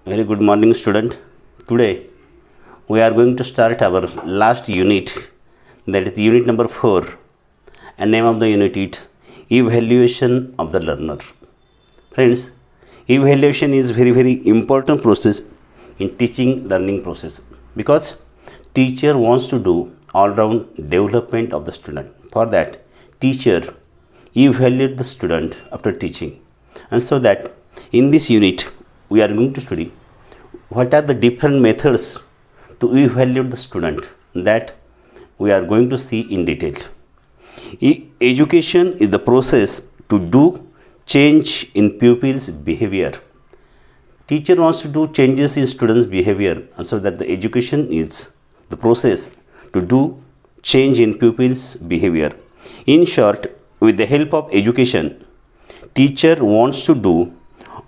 Very good morning, student. Today we are going to start our last unit, that is unit number 4, and name of the unit is evaluation of the learner. Friends, evaluation is very important process in teaching learning process because teacher wants to do all round development of the student. For that, teacher evaluate the student after teaching, and so that in this unit we are going to study what are the different methods to evaluate the student, that we are going to see in detail. Education is the process to do change in pupils' behavior. Teacher wants to do changes in students' behavior, and so that the education is the process to do change in pupils' behavior. In short, with the help of education, teacher wants to do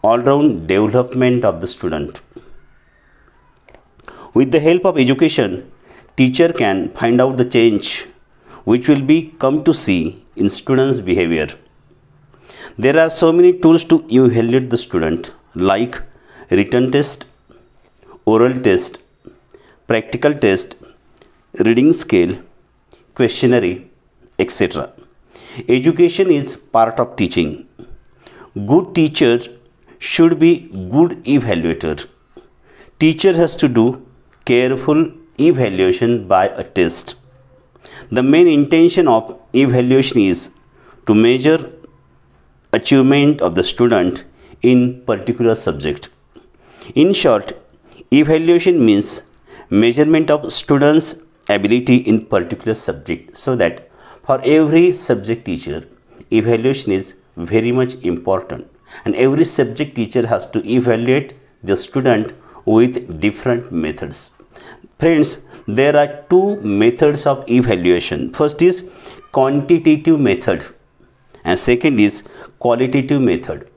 all-round development of the student. With the help of education, teacher can find out the change which will be come to see in students' behavior. There are so many tools to evaluate the student, like written test, oral test, practical test, reading scale, questionnaire, etc. Education is part of teaching. Good teacher should be good evaluator. Teacher has to do careful evaluation by a test. The main intention of evaluation is to measure achievement of the student in particular subject. In short, evaluation means measurement of students' ability in particular subject, so that for every subject teacher, evaluation is very much important, and every subject teacher has to evaluate the student with different methods. Friends, there are two methods of evaluation. First is quantitative method and second is qualitative method.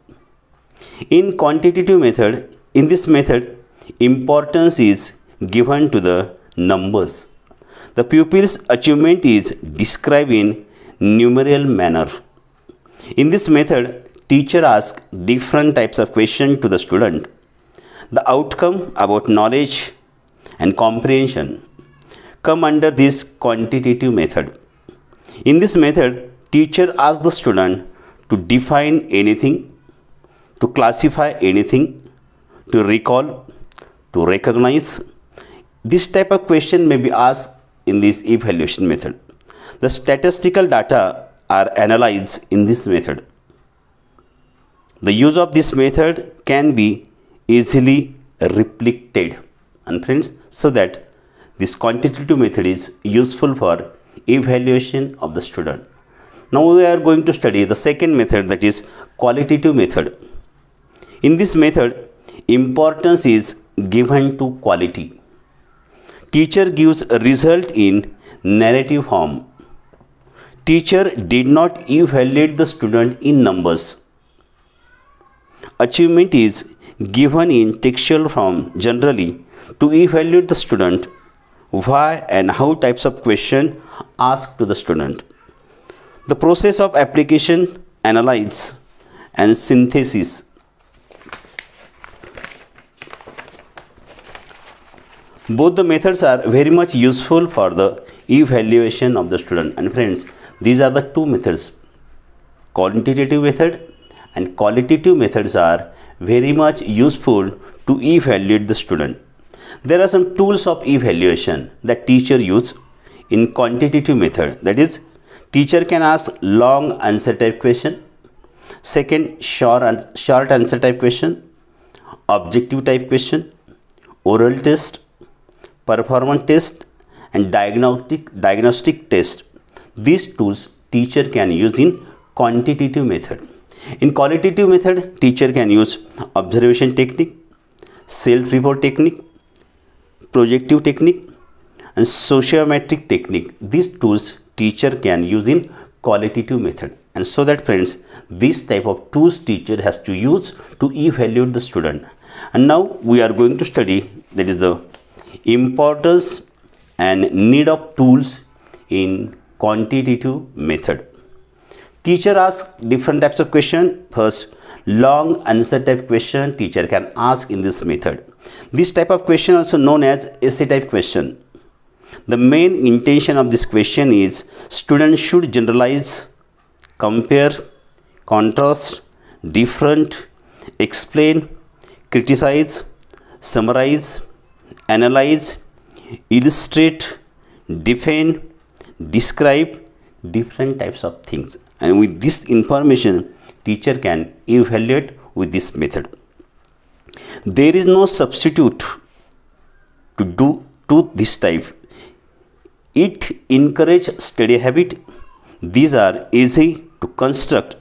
In quantitative method, in this method, importance is given to the numbers. The pupil's achievement is described in numerical manner. In this method, teacher asks different types of questions to the student. The outcome about knowledge and comprehension come under this quantitative method. In this method, teacher asks the student to define anything, to classify anything, to recall, to recognize. This type of question may be asked in this evaluation method. The statistical data are analyzed in this method. The use of this method can be easily replicated, and friends, so that this quantitative method is useful for evaluation of the student. Now we are going to study the second method, that is qualitative method. In this method, importance is given to quality. Teacher gives a result in narrative form. Teacher did not evaluate the student in numbers. Achievement is given in textual form, generally to evaluate the student, why and how types of question asked to the student. The process of application, analysis and synthesis. Both the methods are very much useful for the evaluation of the student. And friends, these are the two methods. Quantitative method and qualitative methods are very much useful to evaluate the student. There are some tools of evaluation that teacher use in quantitative method. That is, teacher can ask long answer type question, second short answer type question, objective type question, oral test, performance test and diagnostic test. These tools teacher can use in quantitative method. In qualitative method, teacher can use observation technique, self-report technique, projective technique and sociometric technique. These tools teacher can use in qualitative method. And so that friends, this type of tools teacher has to use to evaluate the student. And now we are going to study, that is the importance and need of tools in quantitative method. Teacher asks different types of questions. First, long answer type question teacher can ask in this method. This type of question also known as essay type question. The main intention of this question is students should generalize, compare, contrast, different, explain, criticize, summarize, analyze, illustrate, defend, describe different types of things, and with this information teacher can evaluate with this method. There is no substitute to do to this type. It encourages study habit. These are easy to construct.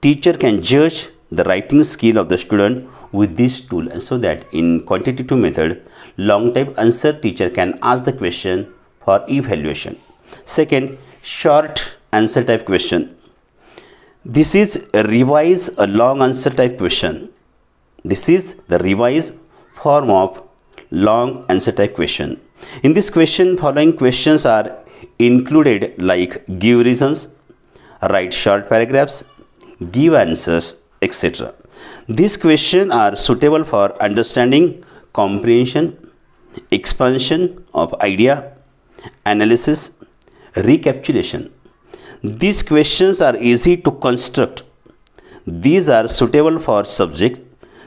Teacher can judge the writing skill of the student with this tool, and so that in quantitative method, long type answer teacher can ask the question for evaluation. Second, short answer type question. This is a revise a long answer type question. This is the revised form of long answer type question. In this question, following questions are included, like give reasons, write short paragraphs, give answers, etc. These questions are suitable for understanding, comprehension, expansion of idea, analysis, recapitulation. These questions are easy to construct. These are suitable for subject.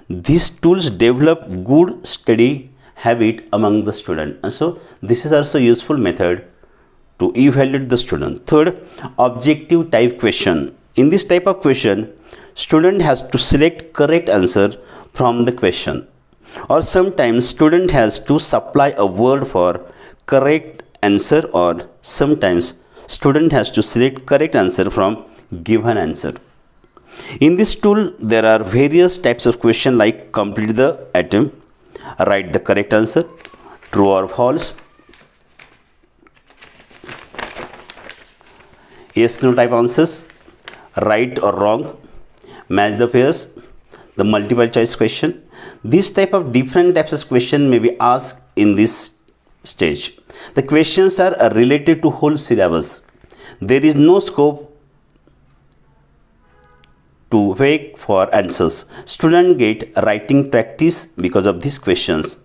These tools develop good study habit among the student, and so this is also useful method to evaluate the student. Third, objective type question. In this type of question, student has to select correct answer from the question, or sometimes student has to supply a word for correct answer, or sometimes student has to select correct answer from given answer. In this tool, there are various types of question, like complete the atom, write the correct answer, true or false, yes no type answers, right or wrong, match the pairs, the multiple choice question. This type of different types of question may be asked in this stage. The questions are related to whole syllabus. There is no scope to wait for answers. Students get writing practice because of these questions,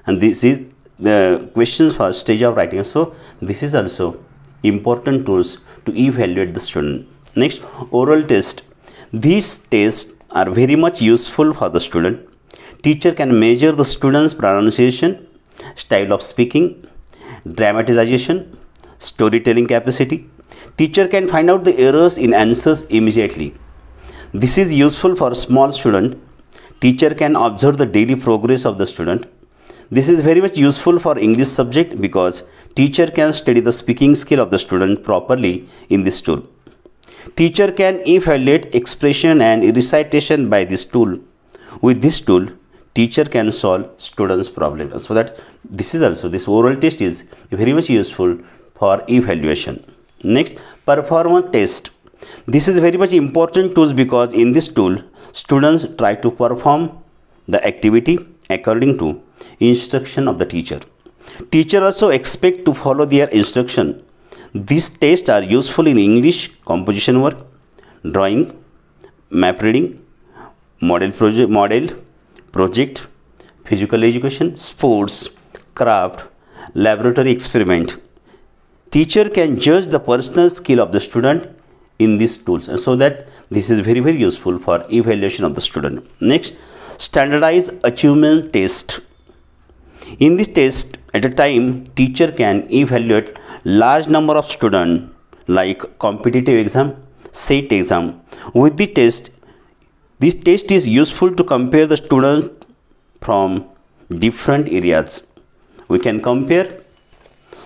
and this is the questions for stage of writing. So this is also important tools to evaluate the student. Next, oral test. These tests are very much useful for the student. Teacher can measure the student's pronunciation, style of speaking, dramatization, storytelling capacity. Teacher can find out the errors in answers immediately. This is useful for small student. Teacher can observe the daily progress of the student. This is very much useful for English subject because teacher can study the speaking skill of the student properly in this tool. Teacher can evaluate expression and recitation by this tool. With this tool, teacher can solve students' problem. So that this is also, this oral test is very much useful for evaluation. Next, performance test. This is very much important tool because in this tool, students try to perform the activity according to instruction of the teacher. Teacher also expect to follow their instruction. These tests are useful in English, composition work, drawing, map reading, model project, physical education, sports, craft, laboratory experiment. Teacher can judge the personal skill of the student in these tools, and so that this is very useful for evaluation of the student. Next, standardized achievement test. In this test, at a time, teacher can evaluate large number of students, like competitive exam, SAT exam. With the test, this test is useful to compare the students from different areas. We can compare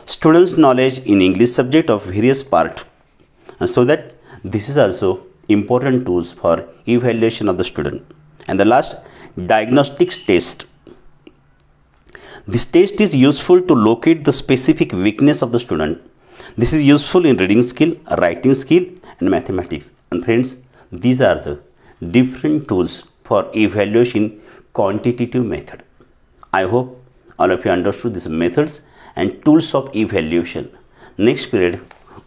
students' knowledge in English subject of various parts, and so that this is also important tools for evaluation of the student. And the last, diagnostics test. This test is useful to locate the specific weakness of the student. This is useful in reading skill, writing skill, and mathematics. And friends, these are the different tools for evaluation quantitative method. I hope all of you understood these methods and tools of evaluation. Next period,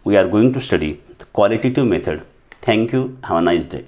we are going to study the qualitative method. Thank you. Have a nice day.